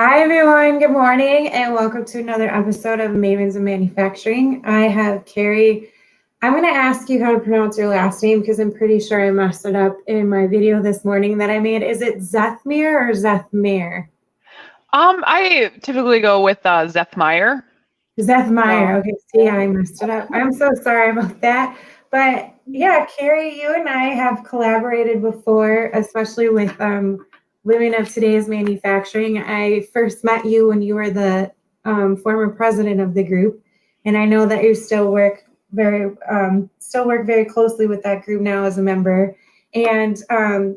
Hi, everyone. Good morning, and welcome to another episode of Mavens of Manufacturing. I have Carrie. I'm going to ask you how to pronounce your last name because I'm pretty sure I messed it up in my video this morning that I made. Is it Zethmayr or Zethmayr? I typically go with Zethmayr. Zethmayr. Okay, see, I messed it up. I'm so sorry about that. But yeah, Carrie, you and I have collaborated before, especially with Women of Today's Manufacturing. I first met you when you were the former president of the group, and I know that you still work very closely with that group now as a member. And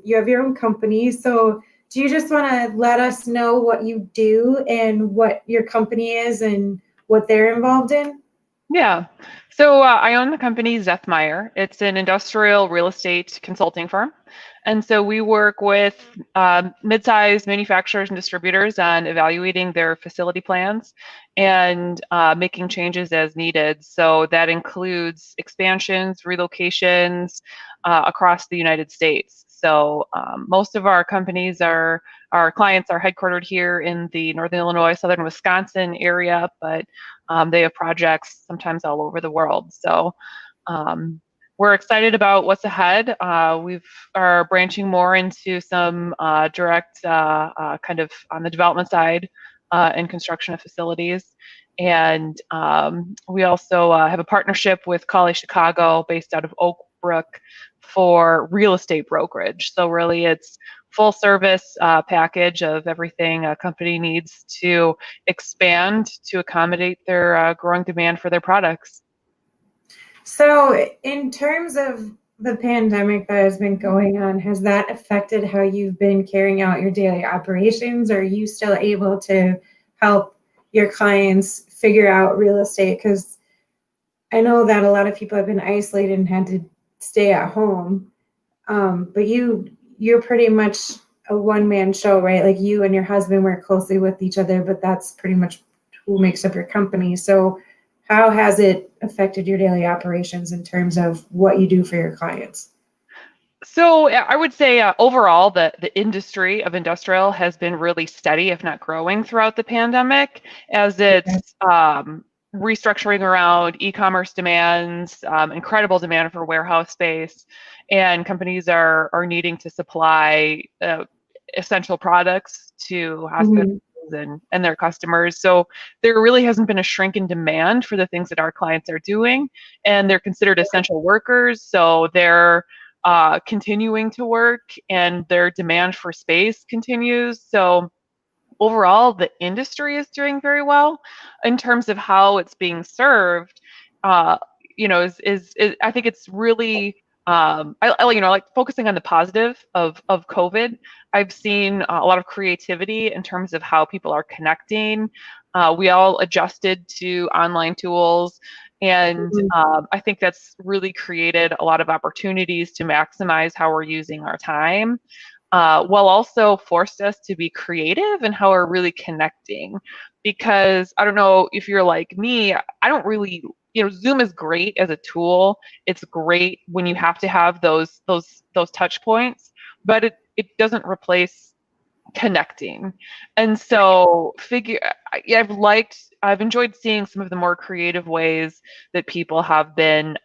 you have your own company. So do you just want to let us know what you do and what your company is and what they're involved in? Yeah. So I own the company Zethmayr. It's an industrial real estate consulting firm. And so we work with mid-sized manufacturers and distributors on evaluating their facility plans and making changes as needed. So that includes expansions, relocations across the United States. So most of our clients are headquartered here in the Northern Illinois, Southern Wisconsin area, but they have projects sometimes all over the world. So we're excited about what's ahead. We are branching more into some direct kind of on the development side and construction of facilities. And we also have a partnership with Colley Chicago based out of Oak Brook for real estate brokerage. So really it's full service package of everything a company needs to expand to accommodate their growing demand for their products. So, in terms of the pandemic that has been going on, has that affected how you've been carrying out your daily operations? Or are you still able to help your clients figure out real estate? Because I know that a lot of people have been isolated and had to stay at home. But you're pretty much a one-man show, right? Like you and your husband work closely with each other, but that's pretty much who makes up your company. So how has it affected your daily operations in terms of what you do for your clients? So I would say overall, the industry of industrial has been really steady, if not growing, throughout the pandemic, as it's restructuring around e-commerce demands, incredible demand for warehouse space, and companies are needing to supply essential products to hospitals and their customers. So there really hasn't been a shrink in demand for the things that our clients are doing, and they're considered essential workers. So they're continuing to work, and their demand for space continues. So overall, the industry is doing very well. In terms of how it's being served, is I think it's really I like focusing on the positive of COVID. I've seen a lot of creativity in terms of how people are connecting. We all adjusted to online tools, and I think that's really created a lot of opportunities to maximize how we're using our time, while also forced us to be creative in how we're really connecting. Because I don't know if you're like me, I don't really, Zoom is great as a tool. It's great when you have to have those touch points, but it doesn't replace connecting. And so I've enjoyed seeing some of the more creative ways that people have been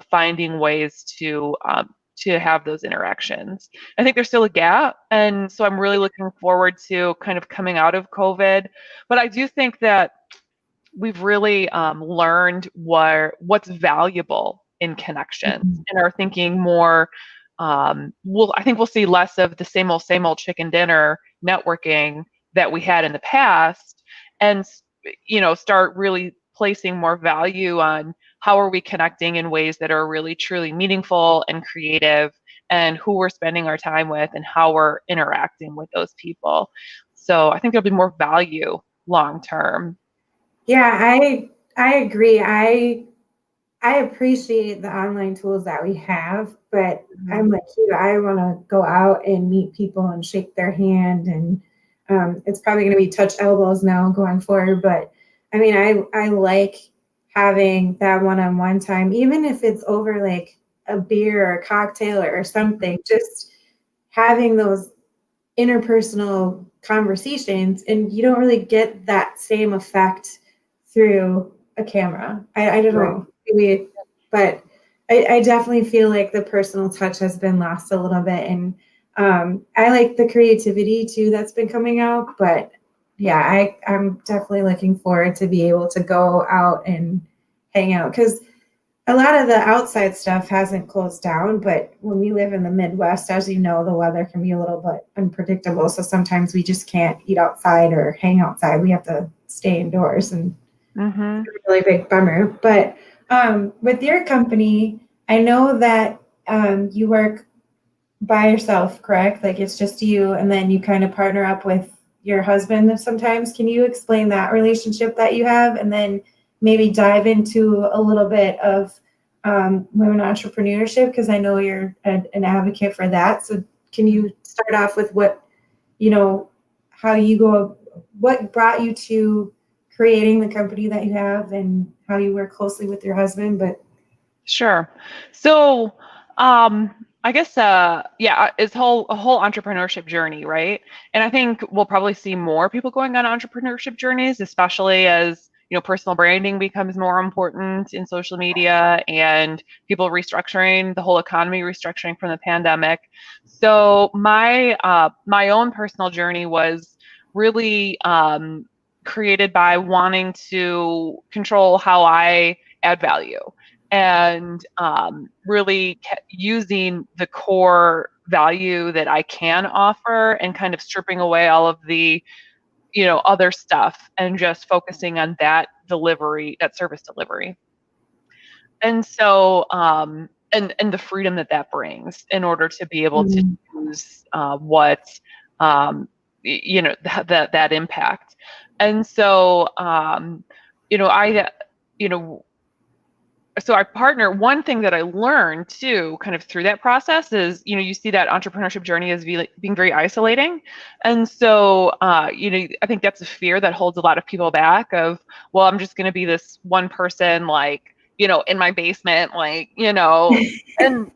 finding ways to have those interactions. I think there's still a gap, and so I'm really looking forward to kind of coming out of COVID. But I do think that we've really learned what's valuable in connections, and are thinking more. I think we'll see less of the same old chicken dinner networking that we had in the past, and start really placing more value on how are we connecting in ways that are really truly meaningful and creative, and who we're spending our time with and how we're interacting with those people. So I think there'll be more value long term. Yeah, I agree. I appreciate the online tools that we have, but I'm like you, I want to go out and meet people and shake their hand, and it's probably going to be touch elbows now going forward. But I mean, I like having that one-on-one time, even if it's over like a beer or a cocktail or something, just having those interpersonal conversations, and you don't really get that same effect through a camera. I don't Right. know, maybe, but I definitely feel like the personal touch has been lost a little bit. And I like the creativity too that's been coming out. But yeah, I'm definitely looking forward to be able to go out and hang out, because a lot of the outside stuff hasn't closed down, but when we live in the Midwest, as you know, the weather can be a little bit unpredictable. So sometimes we just can't eat outside or hang outside. We have to stay indoors, and Mm-hmm. it's a really big bummer. But with your company, I know that you work by yourself, correct? Like it's just you, and then you kind of partner up with your husband sometimes. Can you explain that relationship that you have, and then maybe dive into a little bit of women entrepreneurship, because I know you're an advocate for that. So can you start off with what, how you go, what brought you to creating the company that you have, and how you work closely with your husband? But Sure. So, I guess, it's a whole entrepreneurship journey, right? And I think we'll probably see more people going on entrepreneurship journeys, especially as, personal branding becomes more important in social media and people restructuring, the whole economy restructuring from the pandemic. So my own personal journey was really created by wanting to control how I add value, and really using the core value that I can offer and kind of stripping away all of the other stuff and just focusing on that delivery, that service delivery. And so and the freedom that brings in order to be able to use what that impact. And so I so our partner, one thing that I learned too, kind of through that process is, you see that entrepreneurship journey as being very isolating. And so, I think that's a fear that holds a lot of people back of, well, I'm just going to be this one person, like, in my basement, like, and, and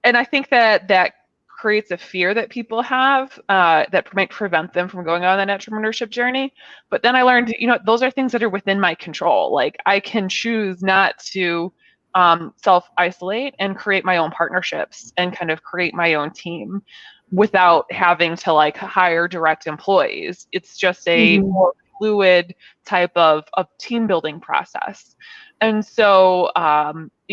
I think that creates a fear that people have that might prevent them from going on an entrepreneurship journey. But then I learned, those are things that are within my control. Like I can choose not to self-isolate and create my own partnerships and kind of create my own team without having to like hire direct employees. It's just a more fluid type of team building process. And so,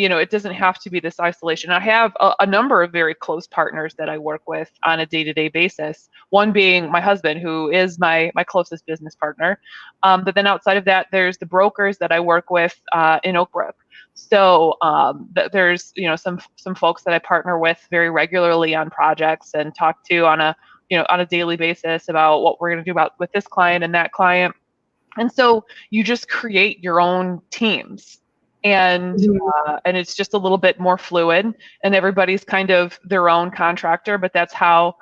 it doesn't have to be this isolation. I have a number of very close partners that I work with on a day-to-day basis. One being my husband, who is my closest business partner. But then outside of that, there's the brokers that I work with in Oak Brook. So there's some folks that I partner with very regularly on projects and talk to on a daily basis about what we're going to do with this client and that client. And so you just create your own teams, and it's just a little bit more fluid, and everybody's kind of their own contractor, but that's how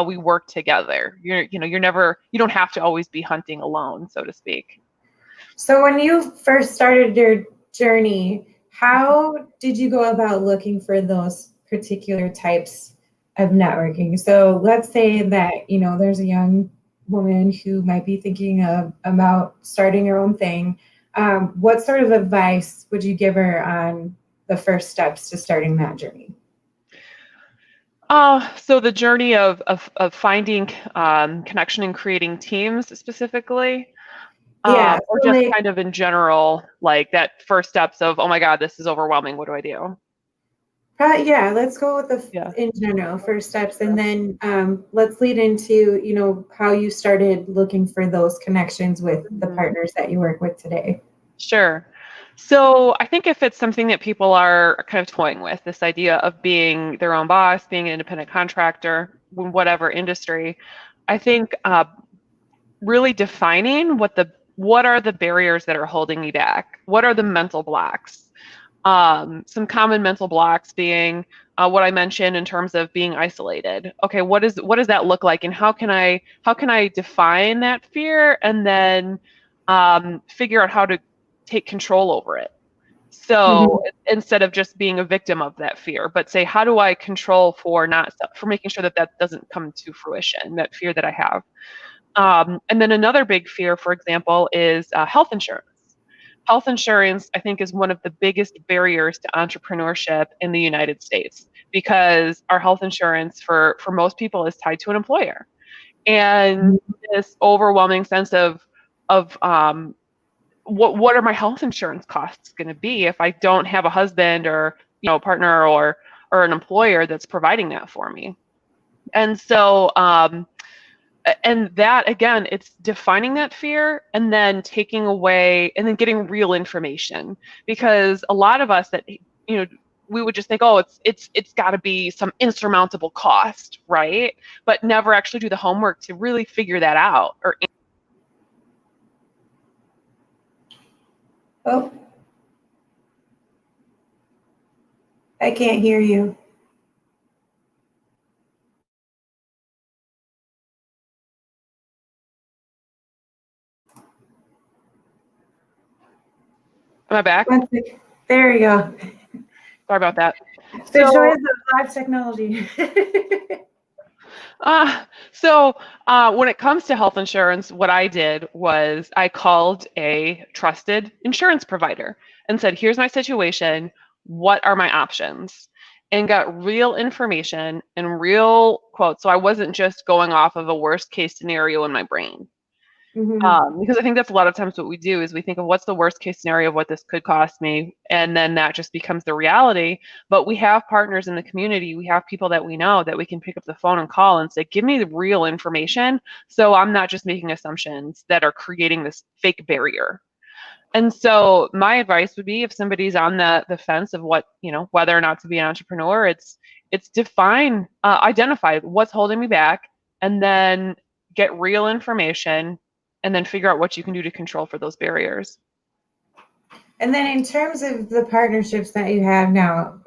we work together. You don't have to always be hunting alone, so to speak. So when you first started your journey, how did you go about looking for those particular types of networking? So let's say that, there's a young woman who might be thinking about starting her own thing. What sort of advice would you give her on the first steps to starting that journey? So the journey of finding connection and creating teams specifically, Yeah, or so just kind of in general, like that first steps of, oh my God, this is overwhelming. What do I do? yeah, let's go with in general first steps, and then let's lead into how you started looking for those connections with the partners that you work with today. Sure. So I think if it's something that people are kind of toying with, this idea of being their own boss, being an independent contractor, whatever industry, I think really defining what are the barriers that are holding me back? What are the mental blocks? Some common mental blocks being what I mentioned in terms of being isolated. Okay, what does that look like, and how can I define that fear and then figure out how to take control over it? So instead of just being a victim of that fear, but say, how do I control for making sure that that doesn't come to fruition, that fear that I have. And then another big fear, for example, is health insurance. Health insurance, I think, is one of the biggest barriers to entrepreneurship in the United States, because our health insurance for most people is tied to an employer. And this overwhelming sense of what are my health insurance costs going to be if I don't have a husband or partner or an employer that's providing that for me. And so and that, again, it's defining that fear and then taking away and then getting real information, because a lot of us that we would just think, oh, it's got to be some insurmountable cost, right? But never actually do the homework to really figure that out. Oh, I can't hear you. Am I back? There we go. Sorry about that. The joys of live technology. So when it comes to health insurance, what I did was I called a trusted insurance provider and said, here's my situation. What are my options? And got real information and real quotes. So I wasn't just going off of a worst case scenario in my brain. Because I think that's a lot of times what we do is we think of what's the worst case scenario of what this could cost me, and then that just becomes the reality. But we have partners in the community, we have people that we know that we can pick up the phone and call and say, give me the real information, so I'm not just making assumptions that are creating this fake barrier. And so my advice would be, if somebody's on the fence of whether or not to be an entrepreneur, it's identify what's holding me back, and then get real information, and then figure out what you can do to control for those barriers. And then in terms of the partnerships that you have now,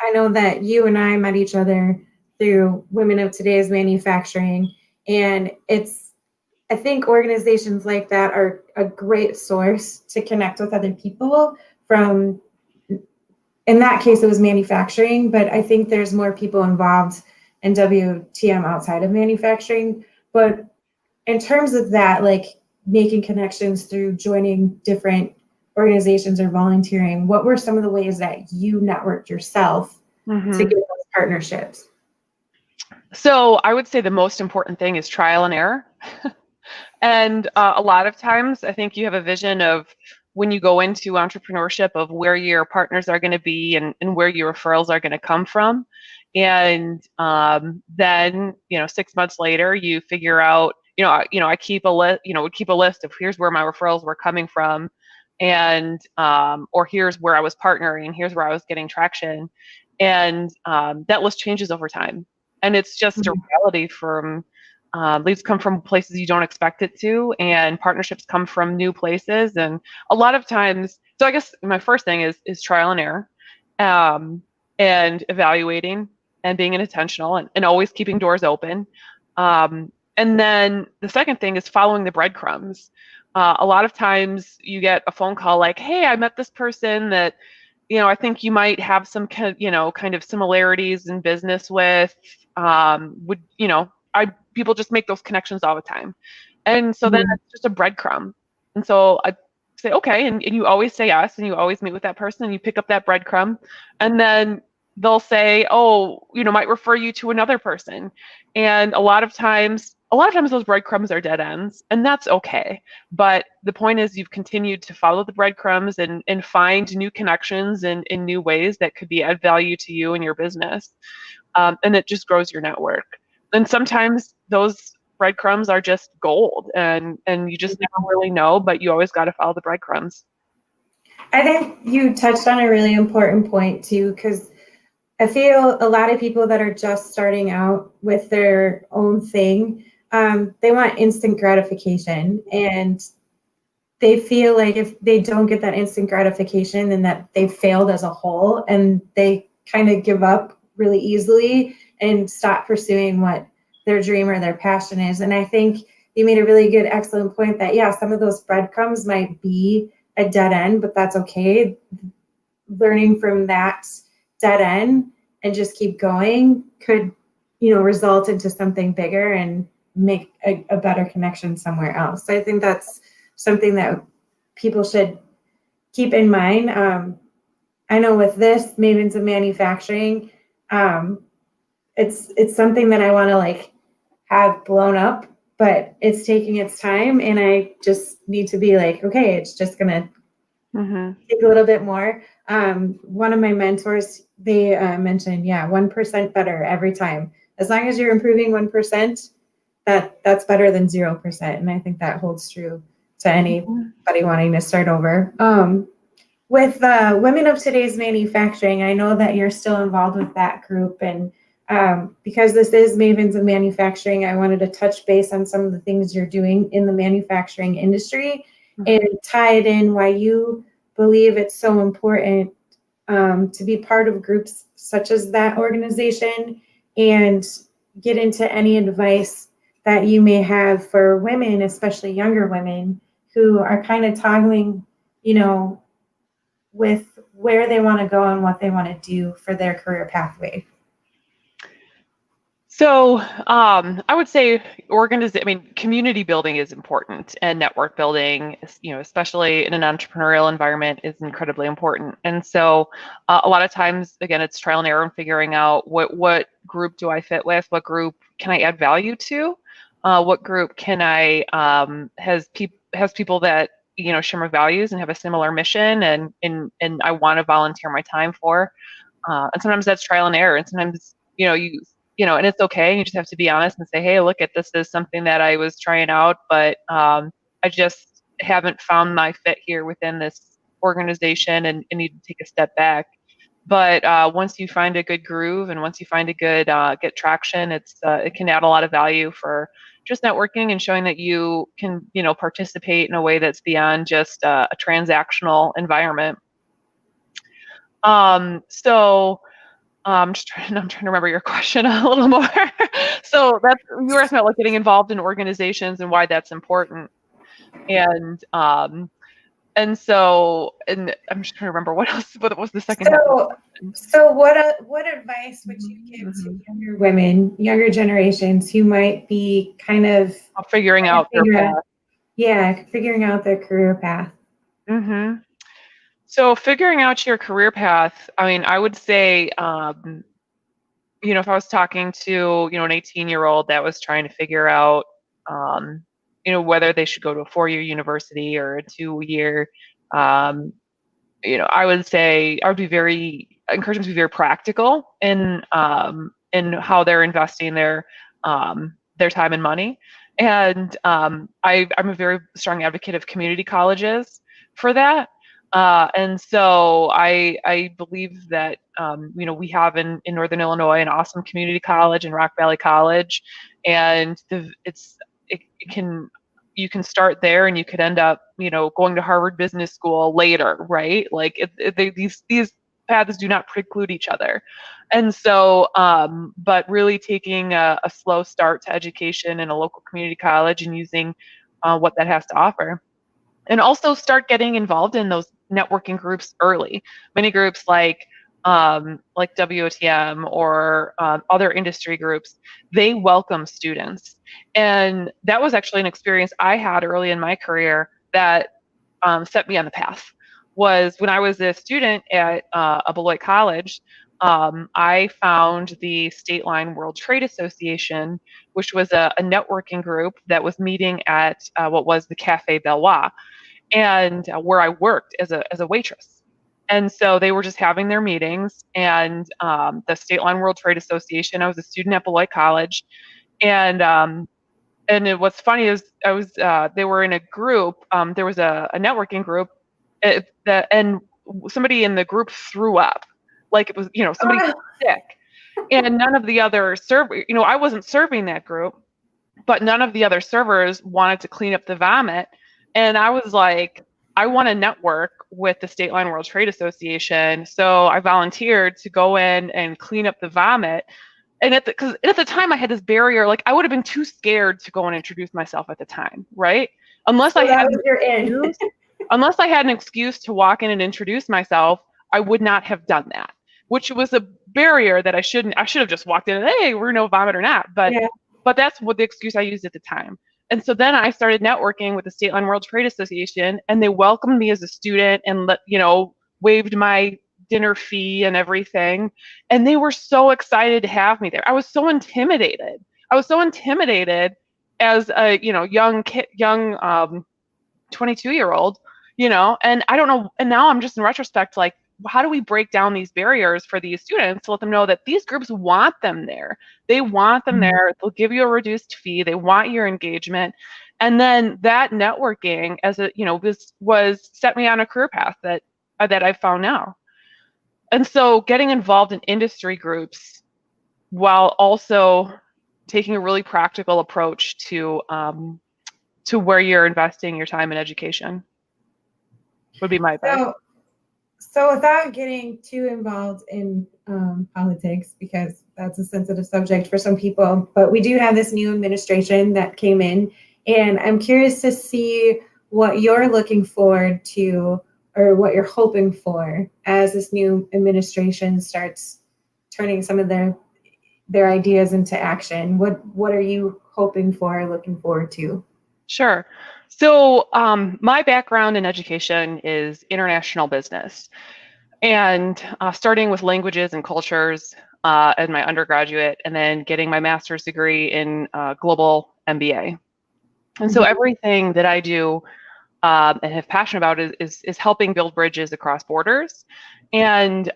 I know that you and I met each other through Women of Today's Manufacturing, and I think organizations like that are a great source to connect with other people from, in that case, it was manufacturing, but I think there's more people involved in WTM outside of manufacturing. But in terms of that, like making connections through joining different organizations or volunteering, what were some of the ways that you networked yourself to get those partnerships? So I would say the most important thing is trial and error. And a lot of times I think you have a vision of, when you go into entrepreneurship, of where your partners are going to be and where your referrals are going to come from. And then 6 months later you figure out, I keep a list, would keep a list of, here's where my referrals were coming from, and or here's where I was partnering, here's where I was getting traction. And that list changes over time. And it's just a reality. From leads come from places you don't expect it to, and partnerships come from new places. And a lot of times, so I guess my first thing is trial and error, and evaluating and being intentional, and always keeping doors open. And then the second thing is following the breadcrumbs. A lot of times you get a phone call like, hey, I met this person that, I think you might have some kind of similarities in business with. People just make those connections all the time. And so then it's just a breadcrumb. And so I say, okay, and you always say yes, and you always meet with that person, and you pick up that breadcrumb, and then they'll say, oh, might refer you to another person. And a lot of times those breadcrumbs are dead ends, and that's okay. But the point is, you've continued to follow the breadcrumbs and find new connections in new ways that could add value to you and your business. And it just grows your network. And sometimes those breadcrumbs are just gold, and you just never really know, but you always got to follow the breadcrumbs. I think you touched on a really important point too, because I feel a lot of people that are just starting out with their own thing, they want instant gratification, and they feel like if they don't get that instant gratification, then that they've failed as a whole, and they kind of give up really easily and stop pursuing what their dream or their passion is. And I think you made a really good, excellent point that, yeah, some of those breadcrumbs might be a dead end, but that's okay. learning from that dead end and just keep going could, result into something bigger and make a better connection somewhere else. So I think that's something that people should keep in mind. I know with this Mavens of Manufacturing, it's something that I want to have blown up, but it's taking its time, and I just need to be okay, it's just gonna take a little bit more. One of my mentors, they mentioned, 1% better every time. As long as you're improving 1%, that's better than 0%. And I think that holds true to anybody wanting to start over. With Women of Today's Manufacturing, I know that you're still involved with that group. And because this is Mavens of Manufacturing, I wanted to touch base on some of the things you're doing in the manufacturing industry and tie it in why you believe it's so important to be part of groups such as that organization, and get into any advice that you may have for women, especially younger women, who are kind of toggling, with where they want to go and what they want to do for their career pathway. So I would say community building is important, and network building, especially in an entrepreneurial environment, is incredibly important. And so a lot of times, again, it's trial and error and figuring out what group do I fit with, what group can I add value to, what group can I has people that share my values and have a similar mission, and I want to volunteer my time for. And sometimes that's trial and error, and sometimes and it's okay. You just have to be honest and say, hey, look, this is something that I was trying out, but I just haven't found my fit here within this organization, and need to take a step back. But once you find a good groove, and once you find a good get traction, it can add a lot of value for just networking and showing that you can participate in a way that's beyond just a transactional environment. I'm trying to remember your question a little more. So you were asking about getting involved in organizations and why that's important. And I'm just trying to remember what was the second half. So what advice would you give to younger women, younger generations who might be kind of figuring out their path? Yeah, figuring out their career path. So figuring out your career path, I would say, if I was talking to, an 18-year-old that was trying to figure out, whether they should go to a 4-year university or a 2-year, I would say I would encourage them to be very practical in how they're investing their time and money. And I'm a very strong advocate of community colleges for that. And so I believe that, we have in Northern Illinois an awesome community college in Rock Valley College, and you can start there, and you could end up, going to Harvard Business School later, right? These paths do not preclude each other. And so, but really taking a slow start to education in a local community college and using what that has to offer. And also start getting involved in those networking groups early. Many groups like WOTM or other industry groups, they welcome students. And that was actually an experience I had early in my career that set me on the path. Was when I was a student at a Beloit college, I found the State Line World Trade Association, which was a networking group that was meeting at what was the Cafe Bellois, and where I worked as a waitress. And so they were just having their meetings, and the State Line World Trade Association, I was a student at Beloit College, and what's funny is they were in a group, there was a networking group, and somebody in the group threw up, like it was, somebody was sick, and none of the other servers, I wasn't serving that group, but none of the other servers wanted to clean up the vomit. And I was like, I want to network with the State Line World Trade Association. So I volunteered to go in and clean up the vomit. And at the time I had this barrier, like I would have been too scared to go and introduce myself at the time, right? Unless I had an excuse to walk in and introduce myself, I would not have done that, which was a barrier that I should have just walked in and, hey, we're no vomit or not. But Yeah. that's what the excuse I used at the time. And so then I started networking with the State Line World Trade Association, and they welcomed me as a student and waived my dinner fee and everything. And they were so excited to have me there. I was so intimidated. As a young 22-year-old, and I don't know. And now I'm just in retrospect, like, how do we break down these barriers for these students to let them know that these groups want them there? They want them there. They'll give you a reduced fee. They want your engagement. And then that networking was set me on a career path that I've found now. And so getting involved in industry groups while also taking a really practical approach to where you're investing your time in education would be my advice. So without getting too involved in politics, because that's a sensitive subject for some people, but we do have this new administration that came in, and I'm curious to see what you're looking forward to or what you're hoping for as this new administration starts turning some of their ideas into action. What are you hoping for, looking forward to? Sure. So my background in education is international business, and starting with languages and cultures as my undergraduate, and then getting my master's degree in global MBA. And so everything that I do and have passion about is helping build bridges across borders and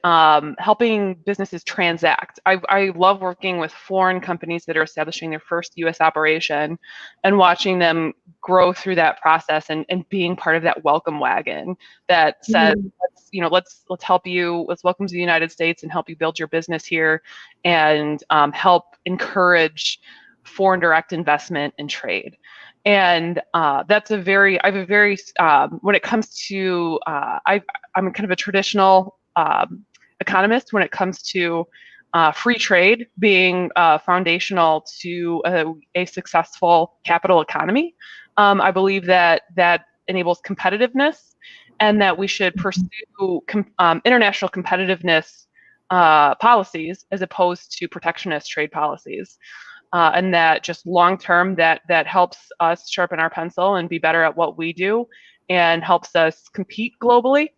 helping businesses transact. I love working with foreign companies that are establishing their first U.S. operation and watching them grow through that process and being part of that welcome wagon that says, let's help you, let's welcome to the United States and help you build your business here and help encourage foreign direct investment and trade. And when it comes to, I'm kind of a traditional economist when it comes to free trade being foundational to a successful capital economy. I believe that enables competitiveness, and that we should pursue international competitiveness policies as opposed to protectionist trade policies. And that just long term, that helps us sharpen our pencil and be better at what we do, and helps us compete globally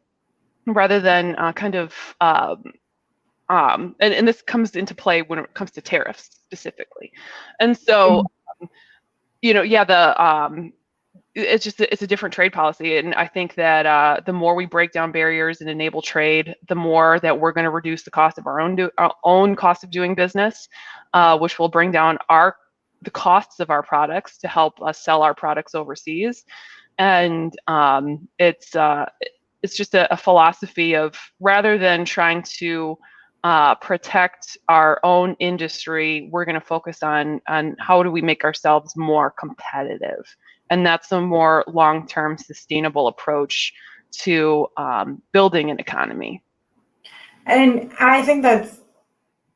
rather than and this comes into play when it comes to tariffs specifically. And so, it's a different trade policy, and I think that the more we break down barriers and enable trade, the more that we're going to reduce the cost of our own cost of doing business, which will bring down the costs of our products to help us sell our products overseas. And it's just a philosophy of, rather than trying to protect our own industry, we're going to focus on how do we make ourselves more competitive. And that's a more long-term sustainable approach to building an economy. And I think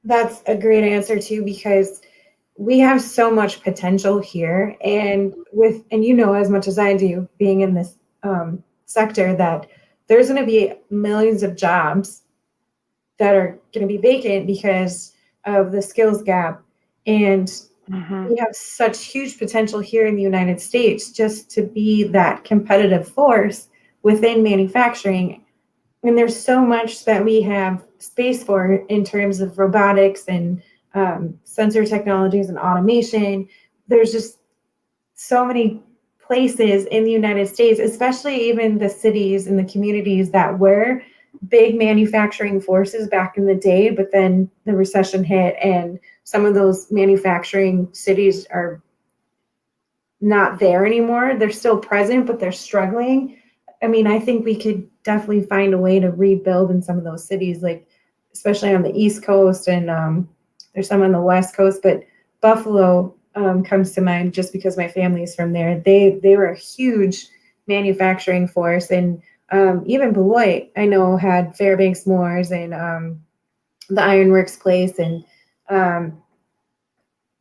that's a great answer too, because we have so much potential here, and as much as I do, being in this sector, that there's going to be millions of jobs that are going to be vacant because of the skills gap. And we have such huge potential here in the United States just to be that competitive force within manufacturing. And there's so much that we have space for in terms of robotics and sensor technologies and automation. There's just so many places in the United States, especially even the cities and the communities that were big manufacturing forces back in the day, but then the recession hit and some of those manufacturing cities are not there anymore. They're still present, but they're struggling. I mean, I think we could definitely find a way to rebuild in some of those cities, like especially on the East Coast, and there's some on the West Coast, but Buffalo comes to mind just because my family is from there. They were a huge manufacturing force, and even Beloit, I know, had Fairbanks Moores and the Ironworks place, and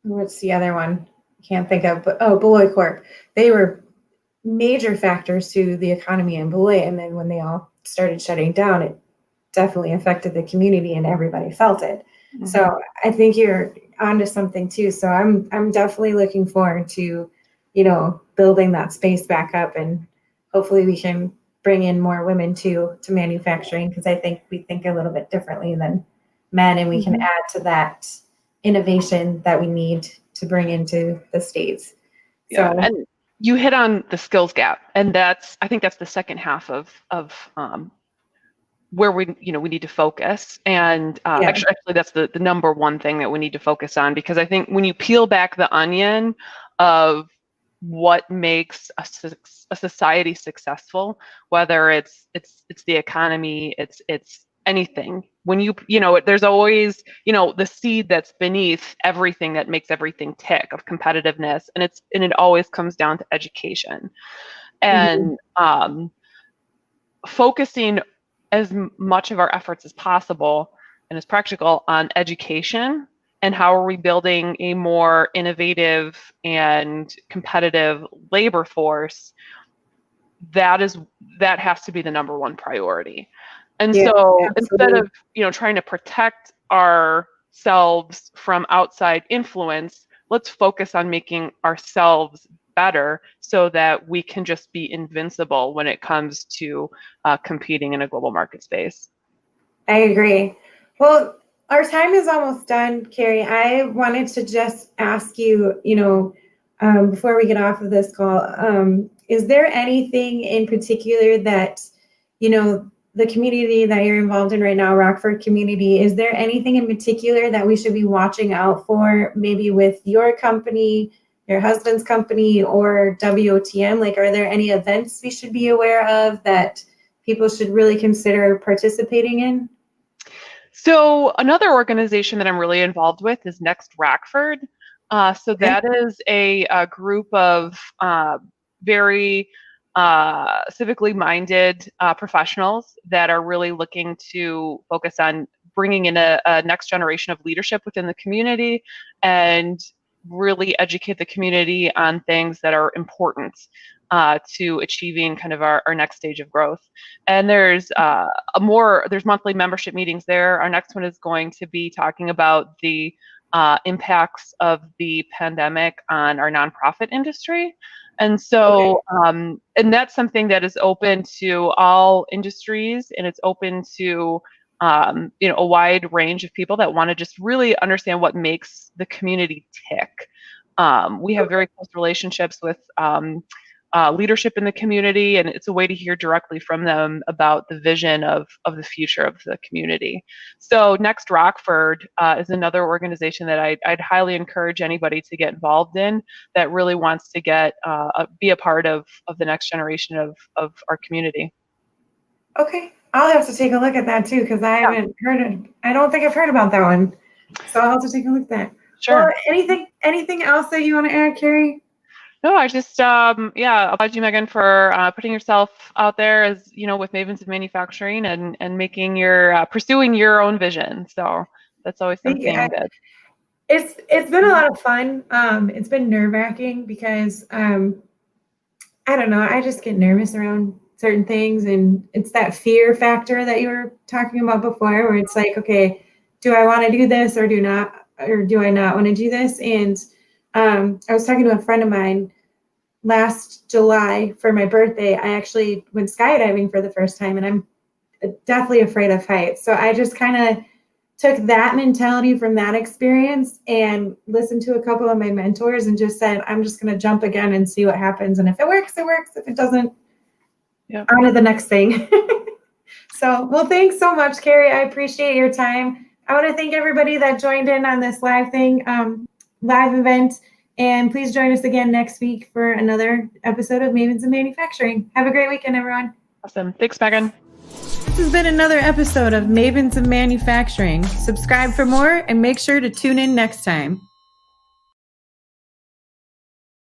what's the other one? Can't think of, but Beloit Corp. They were major factors to the economy in Beloit, and then when they all started shutting down, it definitely affected the community and everybody felt it. Mm-hmm. So I think you're onto something too. So I'm definitely looking forward to, building that space back up, and hopefully we can bring in more women to manufacturing, because I think we think a little bit differently than men, and we can add to that innovation that we need to bring into the States. Yeah, and you hit on the skills gap, and I think that's the second half of where we need to focus. And actually that's the number one thing that we need to focus on, because I think when you peel back the onion of what makes a society successful, whether it's the economy, it's anything, when there's always the seed that's beneath everything that makes everything tick, of competitiveness, and it always comes down to education. And focusing as much of our efforts as possible and as practical on education, and how are we building a more innovative and competitive labor force, that has to be the number one priority. And so instead of trying to protect ourselves from outside influence, let's focus on making ourselves better, so that we can just be invincible when it comes to competing in a global market space. I agree. Well, our time is almost done, Carrie. I wanted to just ask you, before we get off of this call, is there anything in particular that, the community that you're involved in right now, Rockford community, is there anything in particular that we should be watching out for, maybe with your company, your husband's company, or WOTM? Like, are there any events we should be aware of that people should really consider participating in? So another organization that I'm really involved with is Next Rockford. So that is a group of very civically minded professionals that are really looking to focus on bringing in a next generation of leadership within the community, and really educate the community on things that are important to achieving kind of our next stage of growth. And there's there's monthly membership meetings there. Our next one is going to be talking about the impacts of the pandemic on our nonprofit industry. And so, and that's something that is open to all industries, and it's open to a wide range of people that want to just really understand what makes the community tick. We have very close relationships with leadership in the community, and it's a way to hear directly from them about the vision of the future of the community. So Next Rockford is another organization that I'd highly encourage anybody to get involved in, that really wants to be a part of the next generation of our community. Okay, I'll have to take a look at that too, because I haven't heard it. I don't think I've heard about that one, so I'll have to take a look at that. Sure. Well, anything else that you want to add, Carrie? No, I just, applaud you, Meaghan, for putting yourself out there as, with Mavens of Manufacturing, and making pursuing your own vision. So that's always something that. It's been a lot of fun. It's been nerve-wracking because, I don't know, I just get nervous around certain things, and it's that fear factor that you were talking about before, where it's like, okay, do I want to do this or do I not want to do this? And I was talking to a friend of mine last July for my birthday. I actually went skydiving for the first time, and I'm definitely afraid of heights. So I just kind of took that mentality from that experience and listened to a couple of my mentors and just said, I'm just going to jump again and see what happens. And if it works, it works. If it doesn't, on to the next thing. So, well, thanks so much, Carrie. I appreciate your time. I want to thank everybody that joined in on this live event. And please join us again next week for another episode of Mavens of Manufacturing. Have a great weekend, everyone. Awesome. Thanks, Meaghan. This has been another episode of Mavens of Manufacturing. Subscribe for more and make sure to tune in next time.